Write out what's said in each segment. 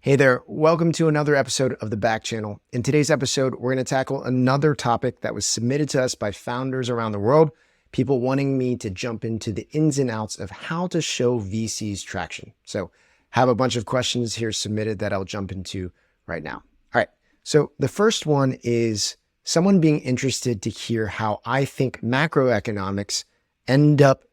Hey there, welcome to another episode of the Back Channel. In today's episode, we're going to tackle another topic that was submitted to us by founders around the world, people wanting me to jump into the ins and outs of how to show VCs traction. So have a bunch of questions here submitted that I'll jump into right now. All right, so the first one is someone being interested to hear how I think macroeconomics end up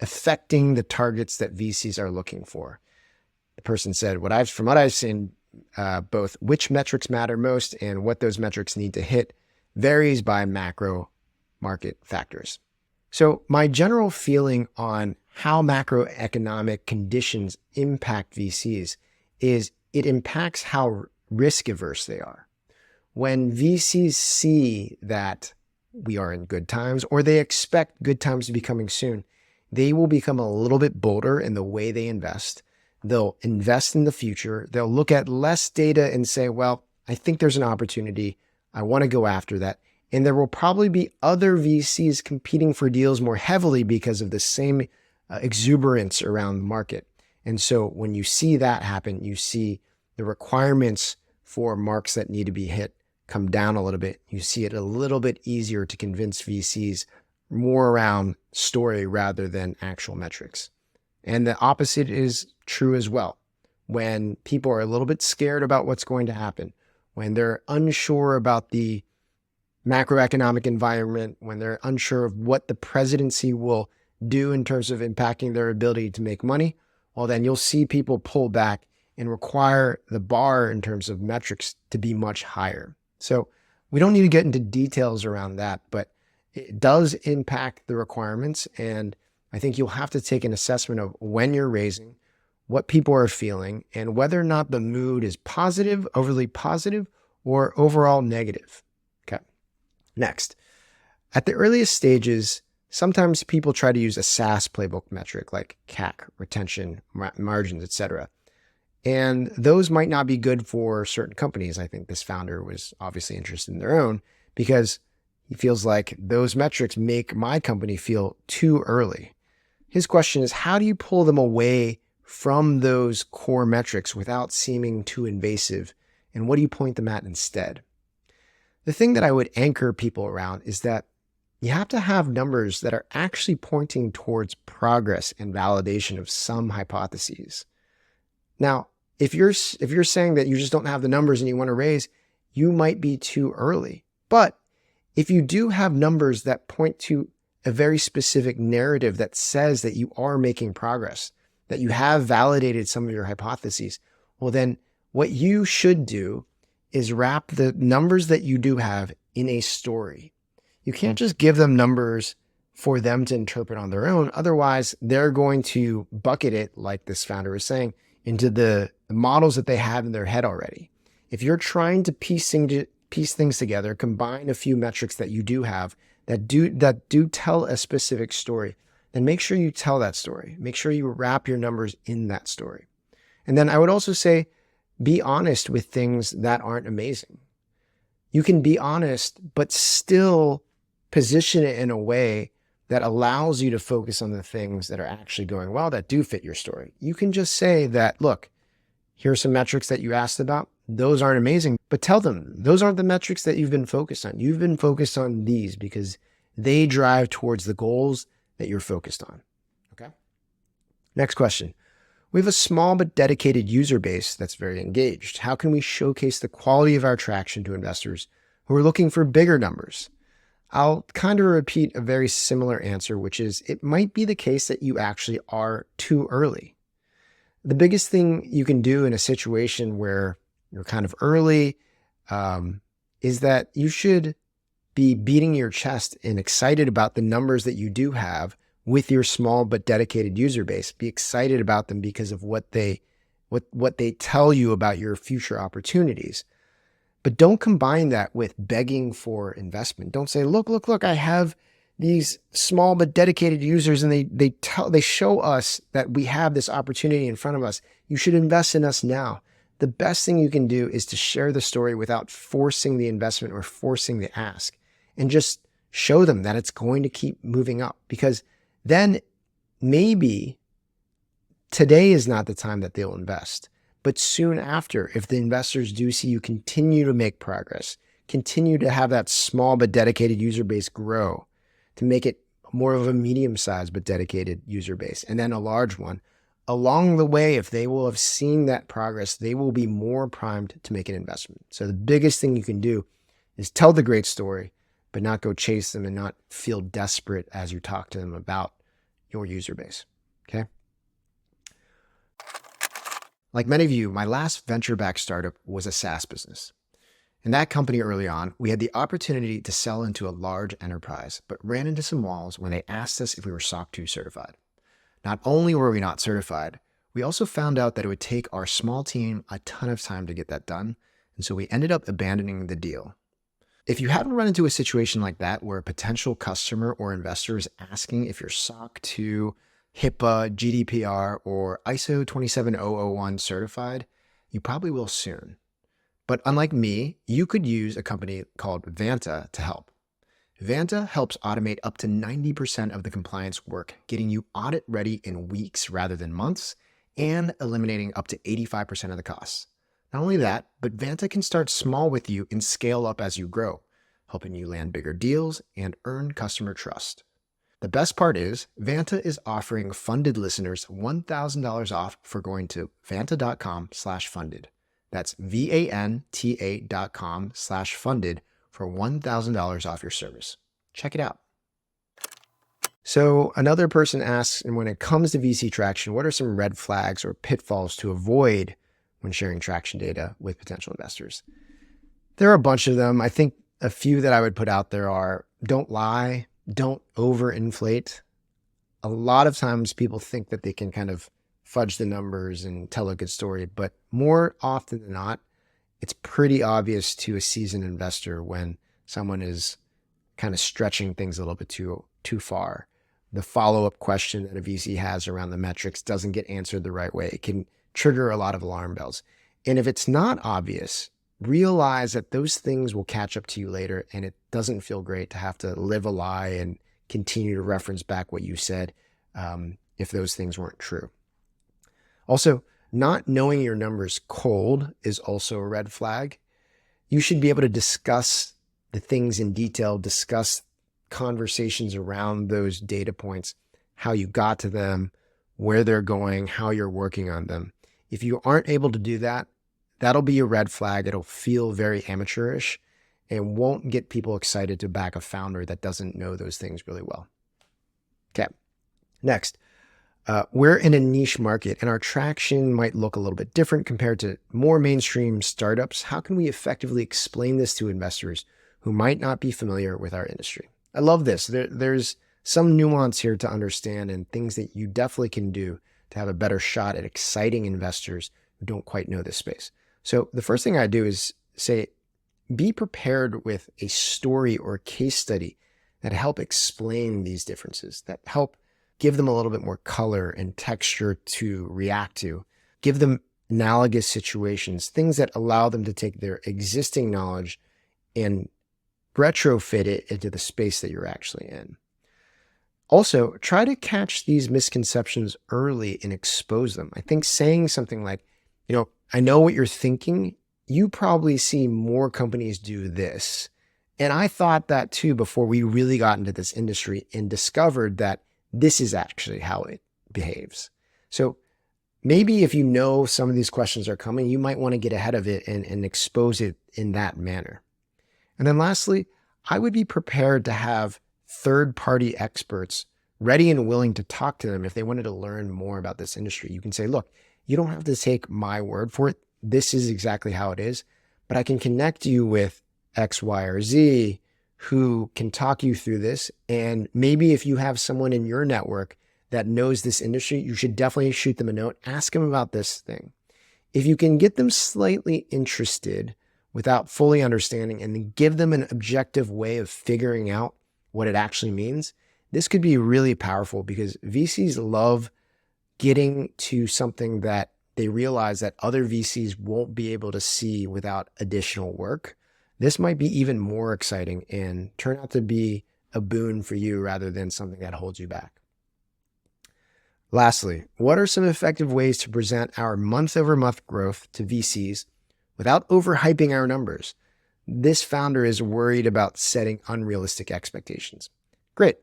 affecting the targets that VCs are looking for. The person said, from what I've seen, both which metrics matter most and what those metrics need to hit varies by macro market factors. So my general feeling on how macroeconomic conditions impact VCs is it impacts how risk averse they are. When VCs see that we are in good times or they expect good times to be coming soon, they will become a little bit bolder in the way they invest. They'll invest in the future. They'll look at less data and say, well, I think there's an opportunity. I want to go after that. And there will probably be other VCs competing for deals more heavily because of the same exuberance around the market. And so when you see that happen, you see the requirements for marks that need to be hit come down a little bit. You see it a little bit easier to convince VCs more around story rather than actual metrics. And the opposite is true as well. When people are a little bit scared about what's going to happen, when they're unsure about the macroeconomic environment, when they're unsure of what the presidency will do in terms of impacting their ability to make money, well, then you'll see people pull back and require the bar in terms of metrics to be much higher. So we don't need to get into details around that, but it does impact the requirements. And I think you'll have to take an assessment of when you're raising, what people are feeling, and whether or not the mood is positive, overly positive, or overall negative. Okay. Next, at the earliest stages, sometimes people try to use a SaaS playbook metric like CAC, retention, margins, etc. And those might not be good for certain companies. I think this founder was obviously interested in their own because he feels like those metrics make my company feel too early. His question is, how do you pull them away from those core metrics without seeming too invasive? And what do you point them at instead? The thing that I would anchor people around is that you have to have numbers that are actually pointing towards progress and validation of some hypotheses. Now, if you're saying that you just don't have the numbers and you want to raise, you might be too early. But if you do have numbers that point to a very specific narrative that says that you are making progress, that you have validated some of your hypotheses, well, then what you should do is wrap the numbers that you do have in a story. You can't just give them numbers for them to interpret on their own. Otherwise, they're going to bucket it, like this founder was saying, into the models that they have in their head already. If you're trying to piece things together, combine a few metrics that you do have that do tell a specific story, then make sure you tell that story. Make sure you wrap your numbers in that story. And then I would also say, be honest with things that aren't amazing. You can be honest, but still position it in a way that allows you to focus on the things that are actually going well, that do fit your story. You can just say that, look, here are some metrics that you asked about. Those aren't amazing, but tell them those aren't the metrics that you've been focused on. You've been focused on these because they drive towards the goals that you're focused on. Okay. Next question. We have a small but dedicated user base that's very engaged. How can we showcase the quality of our traction to investors who are looking for bigger numbers? I'll kind of repeat a very similar answer, which is it might be the case that you actually are too early. The biggest thing you can do in a situation where you're kind of early is that you should be beating your chest and excited about the numbers that you do have with your small but dedicated user base. Be excited about them because of what they tell you about your future opportunities. But don't combine that with begging for investment. Don't say, look, I have these small but dedicated users and they show us that we have this opportunity in front of us. You should invest in us now. The best thing you can do is to share the story without forcing the investment or forcing the ask, and just show them that it's going to keep moving up, because then maybe today is not the time that they'll invest. But soon after, if the investors do see you continue to make progress, continue to have that small but dedicated user base grow, to make it more of a medium-sized but dedicated user base, and then a large one, along the way, if they will have seen that progress, they will be more primed to make an investment. So the biggest thing you can do is tell the great story, but not go chase them and not feel desperate as you talk to them about your user base. Okay. Like many of you, my last venture-backed startup was a SaaS business. In that company early on, we had the opportunity to sell into a large enterprise, but ran into some walls when they asked us if we were SOC 2 certified. Not only were we not certified, we also found out that it would take our small team a ton of time to get that done, and so we ended up abandoning the deal. If you haven't run into a situation like that where a potential customer or investor is asking if you're SOC 2, HIPAA, GDPR, or ISO 27001 certified, you probably will soon. But unlike me, you could use a company called Vanta to help. Vanta helps automate up to 90% of the compliance work, getting you audit ready in weeks rather than months, and eliminating up to 85% of the costs. Not only that, but Vanta can start small with you and scale up as you grow, helping you land bigger deals and earn customer trust. The best part is, Vanta is offering funded listeners $1,000 off for going to vanta.com/funded. That's VANTA.com/funded for $1,000 off your service. Check it out. So another person asks, and when it comes to VC traction, what are some red flags or pitfalls to avoid when sharing traction data with potential investors? There are a bunch of them. I think a few that I would put out there are: don't lie, don't overinflate. A lot of times people think that they can kind of fudge the numbers and tell a good story, but more often than not, it's pretty obvious to a seasoned investor when someone is kind of stretching things a little bit too far. The follow-up question that a VC has around the metrics doesn't get answered the right way. It can trigger a lot of alarm bells. And if it's not obvious, realize that those things will catch up to you later, and it doesn't feel great to have to live a lie and continue to reference back what you said if those things weren't true. Also, not knowing your numbers cold is also a red flag. You should be able to discuss the things in detail, discuss conversations around those data points, how you got to them, where they're going, how you're working on them. If you aren't able to do that, that'll be a red flag. It'll feel very amateurish and won't get people excited to back a founder that doesn't know those things really well. Okay, next. We're in a niche market and our traction might look a little bit different compared to more mainstream startups. How can we effectively explain this to investors who might not be familiar with our industry? I love this. There's some nuance here to understand and things that you definitely can do to have a better shot at exciting investors who don't quite know this space. So the first thing I do is say, be prepared with a story or case study that help explain these differences, that help give them a little bit more color and texture to react to. Give them analogous situations, things that allow them to take their existing knowledge and retrofit it into the space that you're actually in. Also, try to catch these misconceptions early and expose them. I think saying something like, I know what you're thinking. You probably see more companies do this. And I thought that too before we really got into this industry and discovered that this is actually how it behaves. So maybe if you know some of these questions are coming, you might want to get ahead of it and expose it in that manner. And then lastly, I would be prepared to have third-party experts ready and willing to talk to them if they wanted to learn more about this industry. You can say, look, you don't have to take my word for it. This is exactly how it is, but I can connect you with X, Y, or Z who can talk you through this. And maybe if you have someone in your network that knows this industry, you should definitely shoot them a note, ask them about this thing. If you can get them slightly interested without fully understanding and then give them an objective way of figuring out what it actually means, this could be really powerful because VCs love getting to something that they realize that other VCs won't be able to see without additional work. This might be even more exciting and turn out to be a boon for you rather than something that holds you back. Lastly, what are some effective ways to present our month-over-month growth to VCs without overhyping our numbers? This founder is worried about setting unrealistic expectations. Great.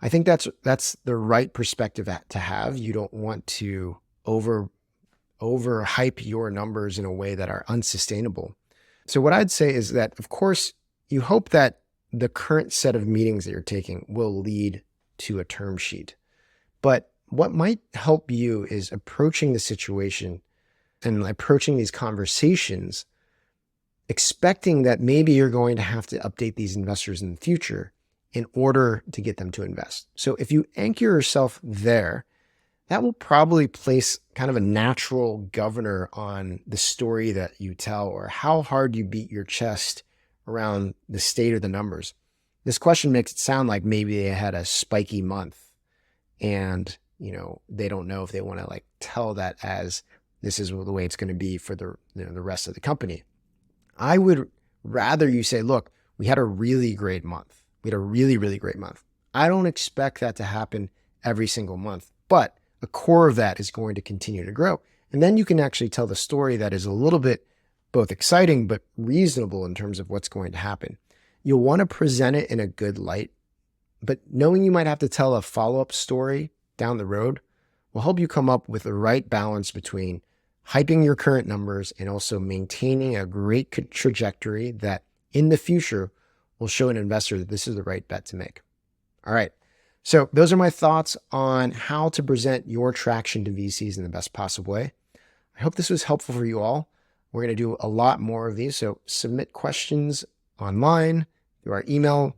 I think that's the right perspective to have. You don't want to overhype your numbers in a way that are unsustainable. So what I'd say is that, of course, you hope that the current set of meetings that you're taking will lead to a term sheet. But what might help you is approaching the situation and approaching these conversations, expecting that maybe you're going to have to update these investors in the future in order to get them to invest. So if you anchor yourself there, that will probably place kind of a natural governor on the story that you tell or how hard you beat your chest around the state of the numbers. This question makes it sound like maybe they had a spiky month and, they don't know if they want to tell that as this is the way it's going to be for the rest of the company. I would rather you say, look, we had a really great month. We had a really, really great month. I don't expect that to happen every single month, but a core of that is going to continue to grow. And then you can actually tell the story that is a little bit both exciting, but reasonable in terms of what's going to happen. You'll want to present it in a good light, but knowing you might have to tell a follow-up story down the road will help you come up with the right balance between hyping your current numbers and also maintaining a great trajectory that in the future will show an investor that this is the right bet to make. All right. So those are my thoughts on how to present your traction to VCs in the best possible way. I hope this was helpful for you all. We're going to do a lot more of these. So submit questions online, through our email,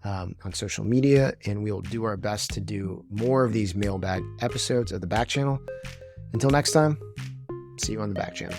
on social media, and we'll do our best to do more of these mailbag episodes of the Back Channel. Until next time, see you on the Back Channel.